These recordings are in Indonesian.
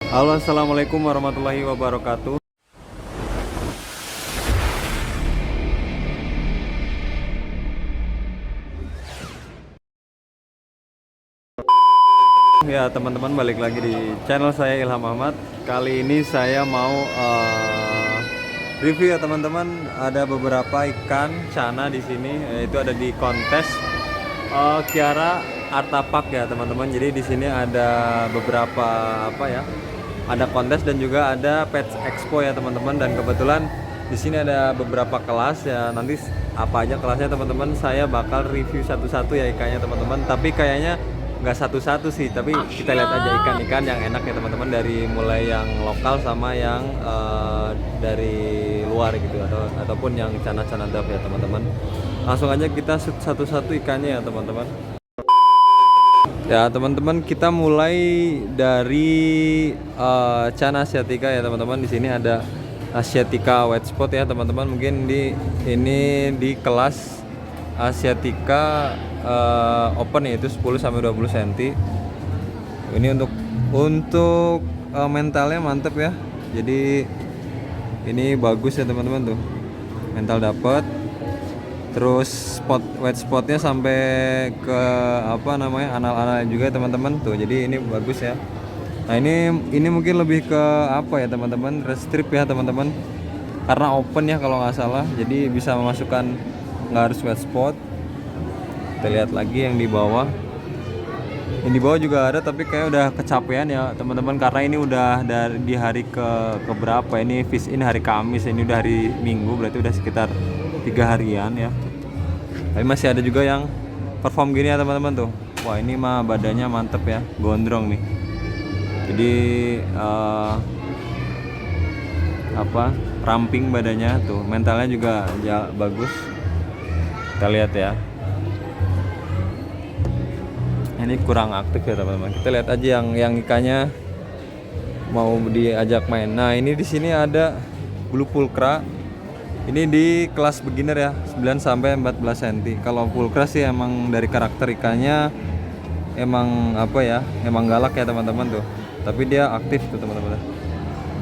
Halo, assalamualaikum warahmatullahi wabarakatuh. Ya teman-teman, balik lagi di channel saya Ilham Ahmad. Kali ini saya mau review ya teman-teman. Ada beberapa ikan cana di sini, yaitu ada di kontes Kiara Artapak ya teman-teman. Jadi di sini ada beberapa ada kontes dan juga ada Pets Expo ya teman-teman. Dan kebetulan di sini ada beberapa kelas ya. Nanti apa aja kelasnya teman-teman, saya bakal review satu-satu ya ikannya teman-teman. Tapi kayaknya nggak satu-satu sih, tapi kita lihat aja ikan-ikan yang enak ya teman-teman, dari mulai yang lokal sama yang dari luar gitu, ataupun yang cana-cana dove ya teman-teman. Langsung aja kita satu-satu ikannya ya teman-teman. Ya teman-teman, kita mulai dari cana asiatica ya teman-teman. Di sini ada asiatica white spot ya teman-teman. Mungkin ini di kelas asiatica open, yaitu 10 sampai 20 cm. Ini untuk mentalnya mantep ya. Jadi ini bagus ya teman-teman tuh. Mental dapat. Terus white spotnya sampai ke anal-anal juga ya teman-teman tuh. Jadi ini bagus ya. Nah, ini mungkin lebih ke apa ya teman-teman? Restrip ya teman-teman. Karena open ya kalau nggak salah. Jadi bisa memasukkan, nggak harus white spot. Kita lihat lagi yang di bawah. Yang di bawah juga ada, tapi kayak udah kecapean ya teman-teman, karena ini udah di hari ke berapa ini, fish in hari Kamis, ini udah hari Minggu, berarti udah sekitar 3 harian ya. Tapi masih ada juga yang perform gini ya teman-teman tuh. Wah, ini mah badannya mantep ya, gondrong nih. Jadi ramping badannya tuh, mentalnya juga bagus. Kita lihat ya. Ini kurang aktif ya teman-teman. Kita lihat aja yang ikannya mau diajak main. Nah, ini di sini ada blue pulcra. Ini di kelas beginner ya, 9 sampai 14 cm. Kalau pulcra sih emang dari karakter ikannya emang emang galak ya teman-teman tuh. Tapi dia aktif tuh teman-teman.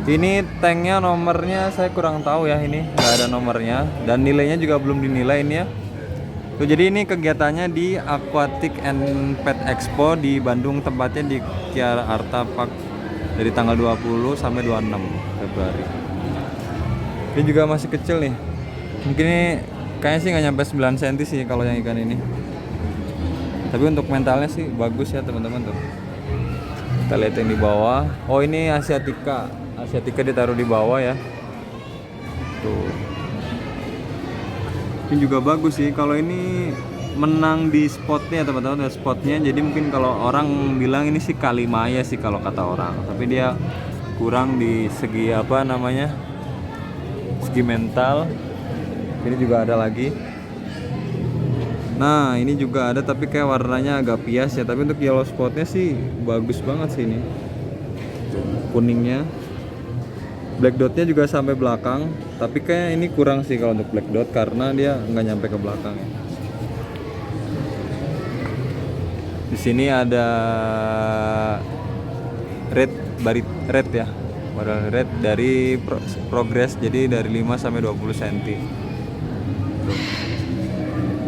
Ini tanknya, nomornya saya kurang tahu ya, ini nggak ada nomornya, dan nilainya juga belum dinilai ini ya. Tuh, jadi ini kegiatannya di Aquatic and Pet Expo di Bandung, tempatnya di Kiara Artapak, dari tanggal 20 sampai 26 Februari. Ini juga masih kecil nih. Mungkin ini kayaknya sih nggak nyampe 9 cm sih kalau yang ikan ini. Tapi untuk mentalnya sih bagus ya teman-teman tuh. Kita lihat yang di bawah. Oh, ini asiatica. Asiatica ditaruh di bawah ya. Tuh. Ini juga bagus sih. Kalau ini menang di spotnya teman-teman, spotnya. Jadi mungkin kalau orang bilang ini sih kalimaya sih kalau kata orang. Tapi dia kurang di segi segi mental. Ini juga ada lagi. Nah, ini juga ada, tapi kayak warnanya agak pias ya. Tapi untuk yellow spotnya sih bagus banget sih ini. Kuningnya. Black dotnya juga sampai belakang, tapi kayak ini kurang sih kalau untuk black dot, karena dia nggak nyampe ke belakang ya. Di sini ada red ya, model red dari progress, jadi dari 5 sampai 20 cm.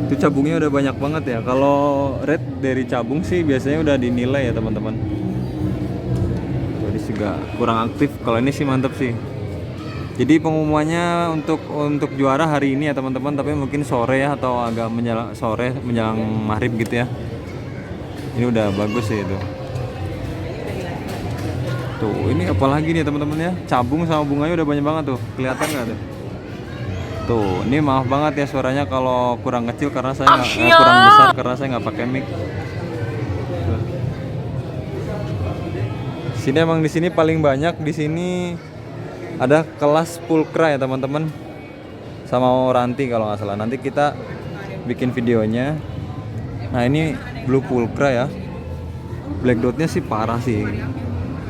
Itu cabungnya udah banyak banget ya. Kalau red dari cabung sih biasanya udah dinilai ya teman-teman. Jadi juga kurang aktif. Kalau ini sih mantep sih. Jadi pengumumannya untuk juara hari ini ya teman-teman, tapi mungkin sore ya, atau agak menjelang maghrib gitu ya. Ini udah bagus sih itu. Tuh, ini apalagi nih teman-teman ya, cabung sama bunganya udah banyak banget tuh. Kelihatan nggak tuh? Tuh, ini maaf banget ya suaranya kalau kurang kecil, karena saya kurang besar karena saya nggak pakai mic. Sini emang di sini paling banyak, di sini ada kelas pulcra ya teman-teman, sama ranti kalau nggak salah. Nanti kita bikin videonya. Nah, ini blue pulcra ya, black dotnya sih parah sih.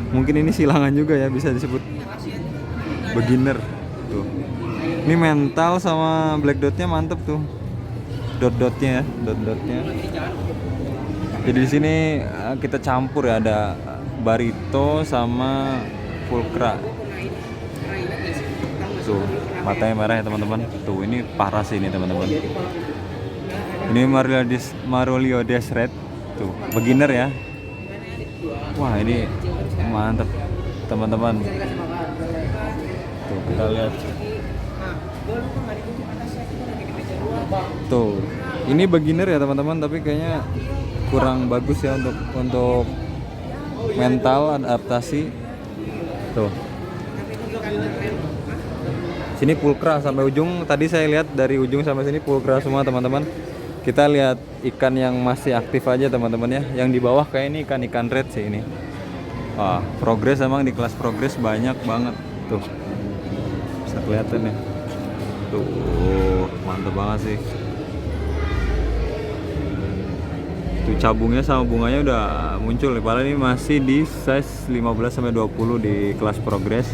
Mungkin ini silangan juga ya, bisa disebut beginner tuh. Ini mental sama black dotnya mantep tuh, dot-dotnya ya, dot-dotnya. Jadi di sini kita campur ya, ada barito sama pulkra. Tuh, matanya merah ya teman-teman. Tuh, ini parah sih ini teman-teman. Ini Marolio Desret. Tuh, beginner ya. Wah, ini mantap teman-teman. Tuh, kita lihat. Tuh, ini beginner ya teman-teman, tapi kayaknya kurang bagus ya untuk mental adaptasi. Tuh. Sini pulkra sampai ujung. Tadi saya lihat dari ujung sampai sini pulkra semua teman-teman. Kita lihat ikan yang masih aktif aja teman-teman ya. Yang di bawah kayak ini ikan red sih ini. Wah, progres emang di kelas progres banyak banget tuh. Bisa kelihatan ya. Tuh, mantep banget sih. Tuh cabungnya sama bunganya udah muncul nih. Padahal ini masih di size 15 sampai 20 di kelas progres.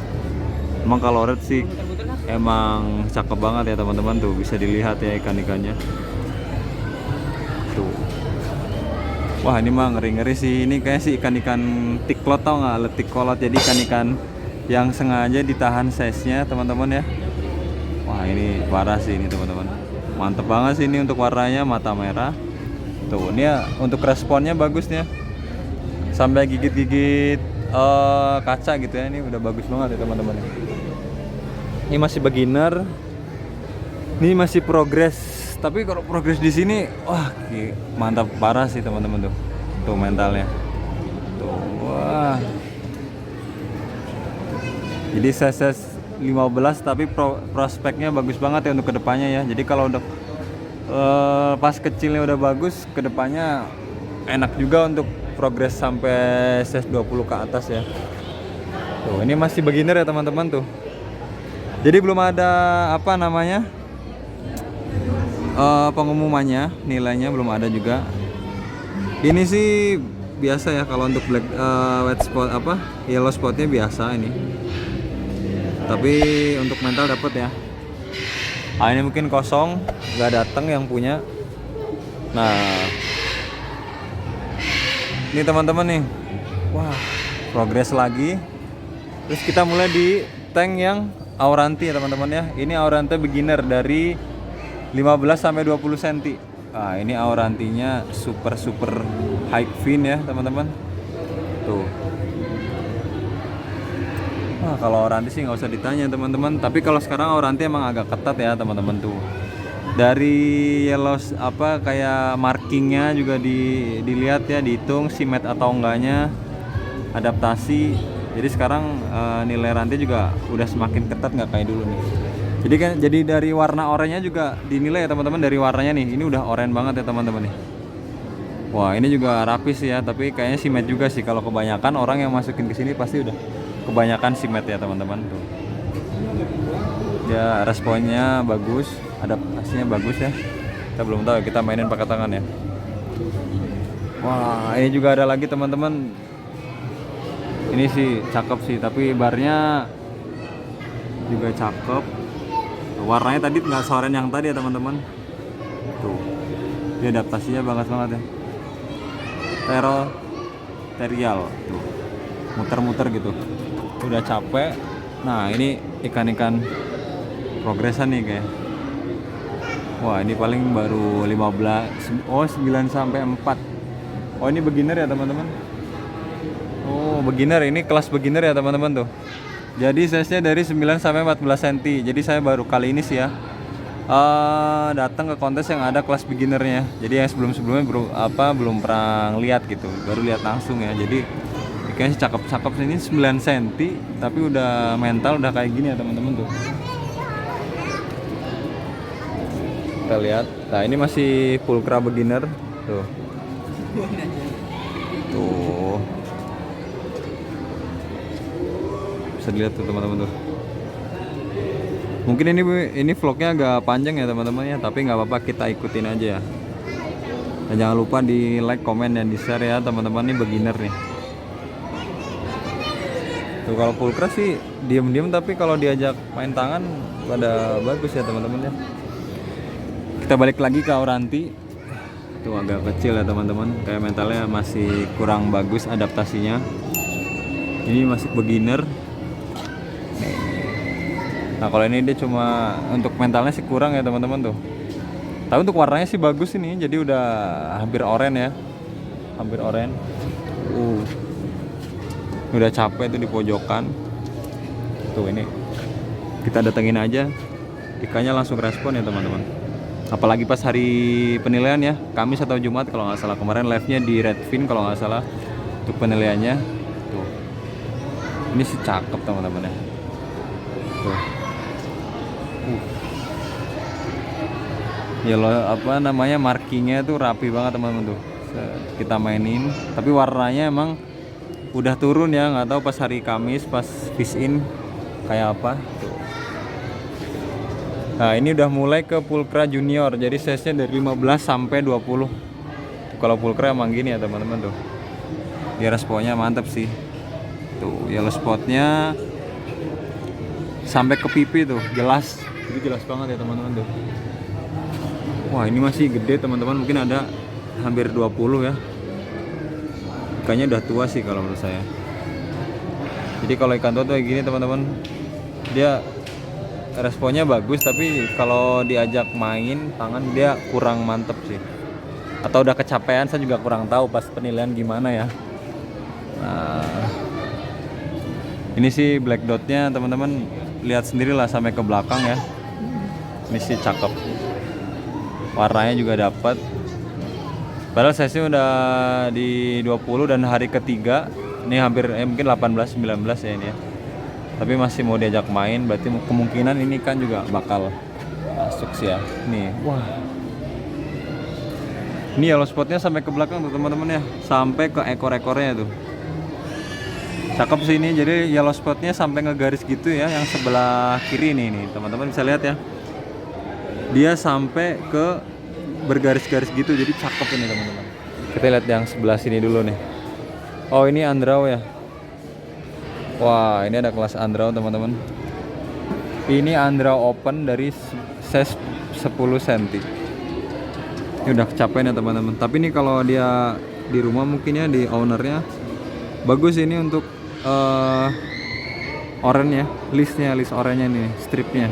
Emang kalau red sih emang cakep banget ya teman-teman, tuh bisa dilihat ya ikan-ikannya. Tuh. Wah, ini mah ngeri-ngeri sih. Ini kayak sih ikan-ikan tiklot, tau nggak? Letik kolot. Jadi ikan-ikan yang sengaja ditahan size-nya teman-teman ya. Wah, ini parah sih ini teman-teman. Mantep banget sih ini untuk warnanya, mata merah. Tuh, ini ya untuk responnya bagusnya. Sampai gigit-gigit kaca gitu ya. Ini udah bagus banget ya teman-teman. Ini masih beginner. Ini masih progres. Tapi kalau progres di sini, wah, mantap parah sih teman-teman tuh. Tuh mentalnya. Tuh, wah. Jadi size 15 tapi prospeknya bagus banget ya untuk kedepannya ya. Jadi kalau udah pas kecilnya udah bagus, kedepannya enak juga untuk progres sampai size 20 ke atas ya. Tuh, ini masih beginner ya teman-teman tuh. Jadi belum ada apa namanya pengumumannya, nilainya belum ada juga. Ini sih biasa ya kalau untuk black white spot apa yellow spotnya biasa ini. Tapi untuk mental dapat ya. Ah, ini mungkin kosong, nggak datang yang punya. Nah, ini teman-teman nih. Wah, progres lagi. Terus kita mulai di tank yang Auranti ya teman-teman ya. Ini Auranti beginner dari 15 sampai 20 cm. Nah, ini Aurantinya super high fin ya teman-teman. Tuh. Wah, kalau Auranti sih nggak usah ditanya teman-teman. Tapi kalau sekarang Auranti emang agak ketat ya teman-teman tuh. Dari yellow apa kayak markingnya juga dilihat ya, dihitung simet atau enggaknya, adaptasi. Jadi sekarang nilai rantai juga udah semakin ketat, nggak kayak dulu nih. Jadi dari warna oranye juga dinilai ya teman-teman, dari warnanya nih. Ini udah oranye banget ya teman-teman nih. Wah, ini juga rapi sih ya, tapi kayaknya simet juga sih. Kalau kebanyakan orang yang masukin ke sini pasti udah kebanyakan simet ya teman-teman tuh. Ya responnya bagus, adaptasinya bagus ya. Kita belum tahu, kita mainin pakai tangan ya. Wah, ini juga ada lagi teman-teman. Ini sih cakep sih, tapi barnya juga cakep. Warnanya tadi nggak soren yang tadi ya teman-teman. Tuh, dia adaptasinya banget ya. Terial tuh, muter-muter gitu. Udah capek. Nah, ini ikan-ikan progresan nih kayak. Wah, ini paling baru 15. Oh, 9 sampai 4. Oh, ini beginner ya teman-teman. Oh, beginner. Ini kelas beginner ya teman-teman tuh. Jadi size-nya dari 9 sampai 14 cm. Jadi saya baru kali ini sih ya datang ke kontes yang ada kelas beginnernya. Jadi yang sebelum-sebelumnya belum pernah lihat gitu. Baru lihat langsung ya. Jadi kayaknya cakep-cakep ini 9 cm tapi udah mental udah kayak gini ya teman-teman tuh. Kita lihat. Nah, ini masih pulkra beginner tuh. Tuh. Bisa dilihat tuh teman-teman tuh. Mungkin ini vlognya agak panjang ya teman-teman ya, tapi nggak apa-apa, kita ikutin aja ya. Dan jangan lupa di like, komen, dan di share ya teman-teman. Ini beginner nih. Tuh kalau pulkra sih diem-diem, tapi kalau diajak main tangan pada bagus ya teman-teman ya. Kita balik lagi ke Auranti. Tuh agak kecil ya teman-teman, kayak mentalnya masih kurang bagus adaptasinya. Ini masih beginner. Nih. Nah kalau ini dia cuma untuk mentalnya sih kurang ya teman-teman tuh. Tapi untuk warnanya sih bagus ini, jadi udah hampir oranye ya, hampir oranye. Udah capek tuh di pojokan. Tuh ini kita datengin aja, ikannya langsung respon ya teman-teman. Apalagi pas hari penilaian ya, Kamis atau Jumat kalau nggak salah, kemarin live-nya di Redfin kalau nggak salah untuk penilaiannya. Tuh, ini sih cakep teman-teman ya. Tuh. Ya lo apa namanya, markingnya tuh rapi banget teman-teman tuh. Kita mainin, tapi warnanya emang udah turun ya, nggak tahu pas hari Kamis pas fish in kayak apa tuh. Nah ini udah mulai ke pulkra junior, jadi size-nya dari 15 sampai 20. Kalau pulkra emang gini ya teman-teman tuh. Dia responnya mantep sih. Tuh yellow spotnya sampai ke pipi tuh, jelas. Jadi jelas banget ya teman-teman tuh. Wah ini masih gede teman-teman, mungkin ada hampir 20 ya. Ikannya udah tua sih kalau menurut saya. Jadi kalau ikan tua tuh kayak gini teman-teman, dia responnya bagus, tapi kalau diajak main tangan dia kurang mantep sih. Atau udah kecapean, saya juga kurang tahu pas penilaian gimana ya. Nah, ini sih black dotnya teman-teman, lihat sendirilah sampai ke belakang ya. Ini sih cakep, warnanya juga dapat. Padahal size-nya udah di 20 dan hari ketiga. Ini hampir mungkin 18-19 ya ini ya. Tapi masih mau diajak main, berarti kemungkinan ini kan juga bakal masuk sih ya. Nih, wah. Ini yellow spotnya sampai ke belakang tuh teman-teman ya, sampai ke ekor-ekornya tuh. Cakep sih ini, jadi yellow spotnya sampai ngegaris gitu ya, yang sebelah kiri nih teman-teman bisa lihat ya. Dia sampai ke bergaris-garis gitu, jadi cakep ini teman-teman. Kita lihat yang sebelah sini dulu nih. Oh ini andrau ya. Wah ini ada kelas andrau teman-teman. Ini andrau open dari size 10 cm. Ini udah kecapean ya teman-teman. Tapi ini kalau dia di rumah mungkin ya, di ownernya bagus ini untuk oranye ya, list oranye nih, stripnya.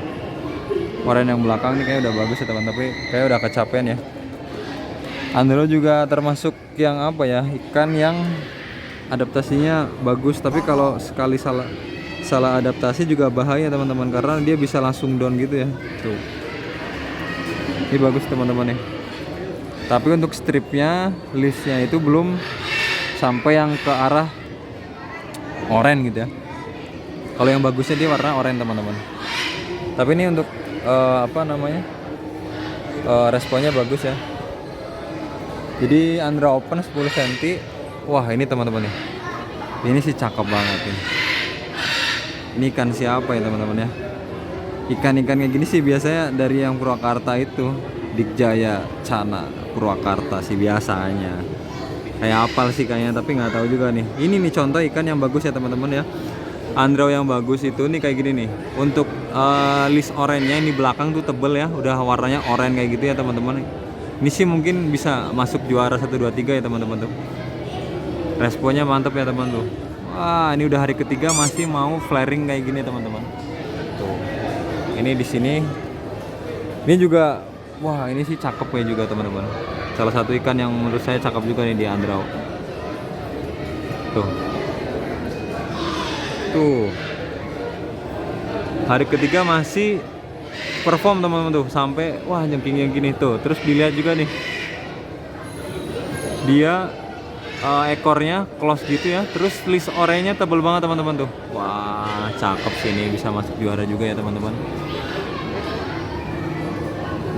Oranye yang belakang nih kayak udah bagus ya teman, tapi kayak udah kecapean ya. Andrau juga termasuk yang apa ya, ikan yang adaptasinya bagus, tapi kalau sekali salah adaptasi juga bahaya teman-teman, karena dia bisa langsung down gitu ya. Tuh. Ini bagus teman-teman ya. Tapi untuk stripnya, listnya itu belum sampai yang ke arah oranye gitu ya. Kalau yang bagusnya dia warna oranye teman-teman. Tapi ini untuk responnya bagus ya. Jadi andrau open 10 cm. Wah ini teman-teman nih, ini sih cakep banget ini. Ini ikan siapa ya teman-teman ya? Ikan-ikan kayak gini sih biasanya dari yang Purwakarta itu, Dikjaya, Cana, Purwakarta sih biasanya. Kayak apal sih kayaknya, tapi nggak tahu juga nih. Ini nih contoh ikan yang bagus ya teman-teman ya. Andrau yang bagus itu nih kayak gini nih. Untuk list oranye ini belakang tuh tebel ya, udah warnanya oranye kayak gitu ya teman-teman. Ini sih mungkin bisa masuk juara 1, 2, 3 ya teman-teman tuh. Responnya mantep ya teman tuh. Wah ini udah hari ketiga masih mau flaring kayak gini teman-teman. Tuh. Ini di sini. Ini juga, wah ini sih cakep ya juga teman-teman. Salah satu ikan yang menurut saya cakep juga nih di andrau. Tuh. Tuh. Hari ketiga masih perform teman-teman tuh, sampai wah jengking yang gini tuh. Terus dilihat juga nih. Dia ekornya close gitu ya, terus list oranye tebel banget teman-teman tuh. Wah cakep sih, ini bisa masuk juara juga ya teman-teman.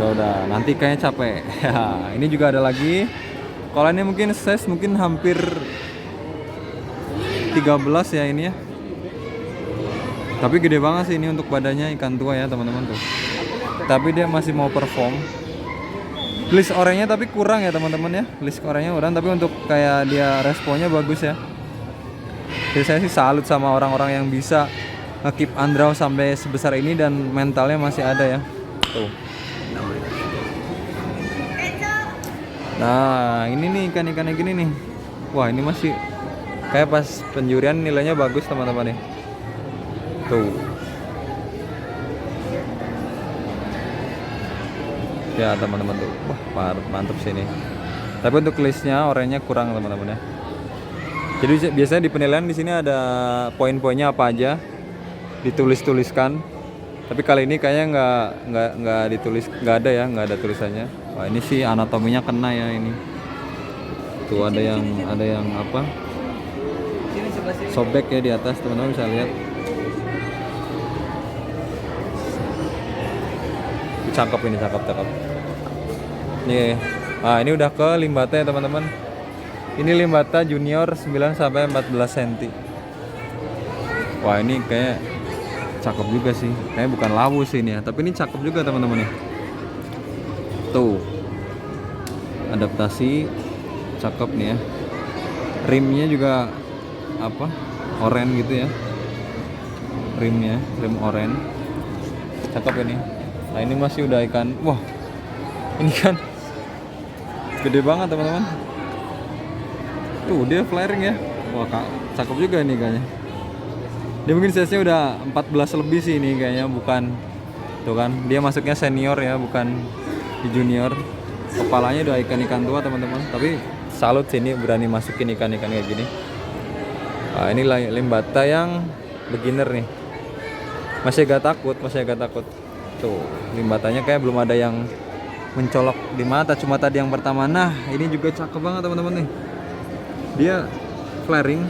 Udah nanti kayaknya capek. Ini juga ada lagi. Kalau ini mungkin size mungkin hampir 13 ya ini ya. Tapi gede banget sih ini untuk badannya, ikan tua ya teman-teman tuh. Tapi dia masih mau perform. List oranye tapi kurang ya teman-teman ya. List oranye kurang, tapi untuk kayak dia responnya bagus ya. Jadi saya sih salut sama orang-orang yang bisa nge-keep andrau sampai sebesar ini dan mentalnya masih ada ya. Tuh. Nah ini nih ikan-ikan yang gini nih. Wah ini masih kayak pas penjurian nilainya bagus teman-teman nih. Tuh. Ya teman-teman tuh. Wah, mantep sih ini. Tapi untuk listnya oranye kurang teman-teman ya. Jadi biasanya di penilaian di sini ada poin-poinnya apa aja, ditulis-tuliskan. Tapi kali ini kayaknya nggak ditulis, nggak ada ya, nggak ada tulisannya. Wah ini sih anatominya kena ya ini. Tuh ada yang apa? Sobek ya di atas teman-teman bisa lihat. Cakep ini, cakep. Nih, ini udah ke limbata ya teman-teman. Ini limbata junior 9 sampai 14 cm. Wah ini kayak cakep juga sih. Kayaknya bukan lawu sih ini ya, tapi ini cakep juga teman-teman ya. Tuh. Adaptasi cakep nih ya. Rimnya juga apa? Oranye gitu ya. Rim oranye. Cakep ini. Nah, ini masih udah ikan. Wah. Ini kan gede banget teman-teman. Tuh dia flaring ya. Wah cakep juga ini kayaknya. Dia mungkin size-nya udah 14 lebih sih ini kayaknya, bukan. Tuh kan, dia masuknya senior ya, bukan di junior. Kepalanya udah ikan-ikan tua teman-teman. Tapi salut sih ini berani masukin ikan-ikan kayak gini. Nah, ini limbata yang beginner nih. Masih agak takut. Tuh, limbatanya kayak belum ada yang mencolok di mata, cuma tadi yang pertama. Nah, ini juga cakep banget teman-teman nih. Dia flaring.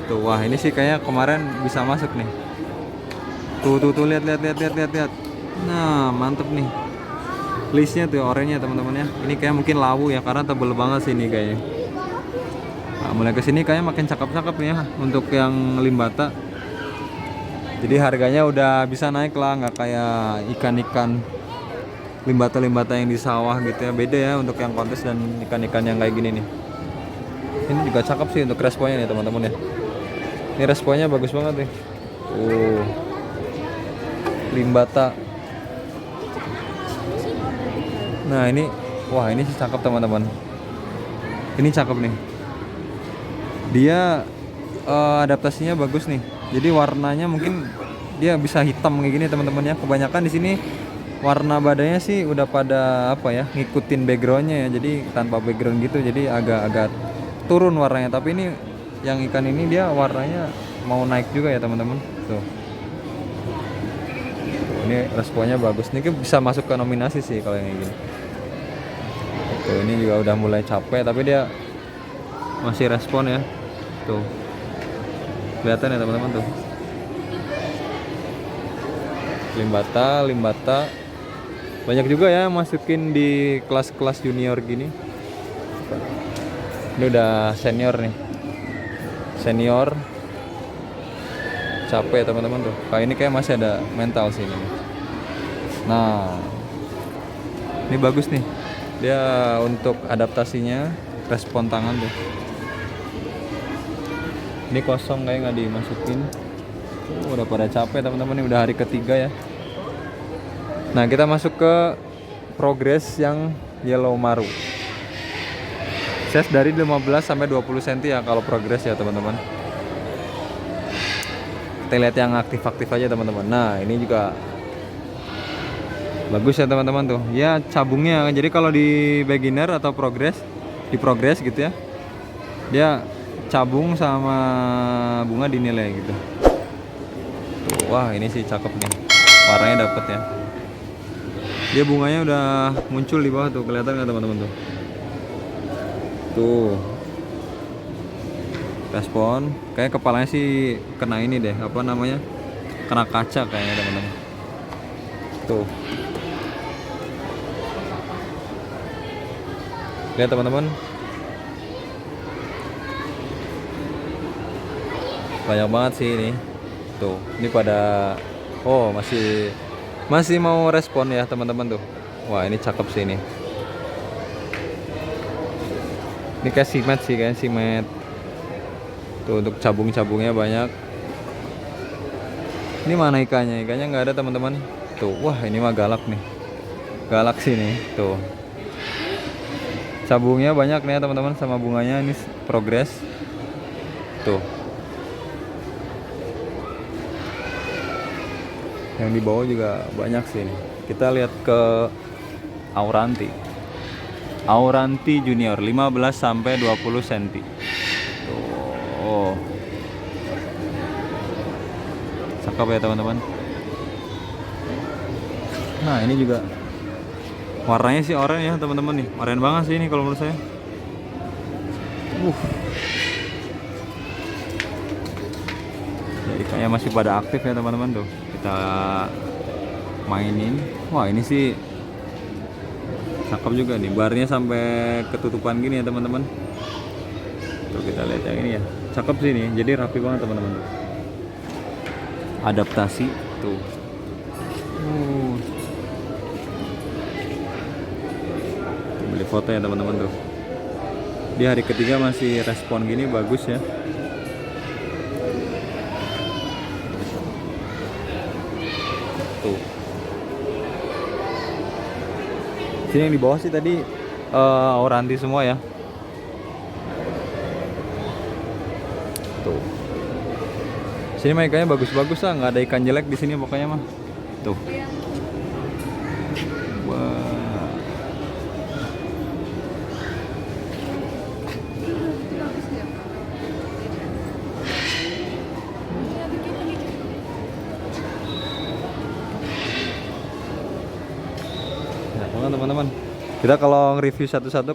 Tuh, wah ini sih kayaknya kemarin bisa masuk nih. Tuh lihat. Nah, mantep nih. Listnya tuh oranye teman-teman ya. Ini kayak mungkin lawu ya karena tebel banget sih ini kayaknya. Nah, mulai kesini kayaknya makin cakep-cakep nih ya untuk yang limbata. Jadi harganya udah bisa naik lah, nggak kayak ikan-ikan limbata-limbata yang di sawah gitu ya. Beda ya untuk yang kontes dan ikan-ikan yang kayak gini nih. Ini juga cakep sih untuk responnya nih teman-teman ya. Ini responnya bagus banget nih. Limbata. Nah ini, wah ini sih cakep teman-teman. Ini cakep nih. Dia adaptasinya bagus nih. Jadi warnanya mungkin dia bisa hitam kayak gini teman-teman ya. Kebanyakan di sini warna badannya sih udah pada apa ya, ngikutin backgroundnya ya. Jadi tanpa background gitu, jadi agak turun warnanya. Tapi ini yang ikan ini dia warnanya mau naik juga ya teman-teman. Tuh. Ini responnya bagus. Ini bisa masuk ke nominasi sih kalau yang gini. Tuh ini juga udah mulai capek tapi dia masih respon ya. Tuh. Kelihatan ya teman-teman tuh. Limbata. Banyak juga ya masukin di kelas-kelas junior gini. Ini udah senior nih. Senior. Capek teman-teman tuh. Kayak ini kayak masih ada mental sih ini. Nah. Ini bagus nih. Dia untuk adaptasinya respon tangan tuh. Ini kosong kayak nggak dimasukin. Udah pada capek teman-teman, ini udah hari ketiga ya. Nah kita masuk ke progress yang yellow maru. Size dari 15 sampai 20 cm ya kalau progress ya teman-teman. Kita lihat yang aktif-aktif aja teman-teman. Nah ini juga bagus ya teman-teman tuh. Ya cabungnya. Jadi kalau di beginner atau progress, di progress gitu ya, dia cabung sama bunga dinilai gitu. Tuh, wah ini sih cakep nih. Warnanya dapet ya. Dia bunganya udah muncul di bawah tuh, kelihatan nggak teman-teman tuh? Tuh. Respon. Kayak kepalanya sih kena ini deh, apa namanya? Kena kaca kayaknya teman-teman. Tuh. Lihat teman-teman. Banyak banget sih ini. Tuh, ini pada masih mau respon ya teman-teman tuh. Wah, ini cakep sih ini. Ini kayak simet sih, kayak simet. Tuh untuk cabung-cabungnya banyak. Ini mana ikannya? Ikannya nggak ada teman-teman. Tuh, wah ini mah galak nih. Galak sih nih. Tuh. Cabungnya banyak nih ya teman-teman sama bunganya ini progress. Tuh. Yang di bawah juga banyak sih ini. Kita lihat ke Auranti. Auranti Junior 15 sampai 20 cm. Tuh. Cakep ya teman-teman. Nah, ini juga warnanya sih oranye ya teman-teman nih. Oranye banget sih ini kalau menurut saya. Jadi kayak masih pada aktif ya teman-teman tuh. Kita mainin. Wah, ini sih cakep juga nih. Barnya sampai ketutupan gini ya teman-teman. Tuh kita lihat yang ini ya. Cakep sih ini. Jadi rapi banget teman-teman tuh. Adaptasi tuh. Beli foto ya teman-teman tuh. Di hari ketiga masih respon gini bagus ya. Tuh. Sini yang di bawah sih tadi Auranti semua ya. Tuh. Sini mah ikannya bagus-bagus lah, nggak ada ikan jelek di sini pokoknya mah. Tuh. Wah. Nah, teman-teman, kita kalau nge-review satu-satu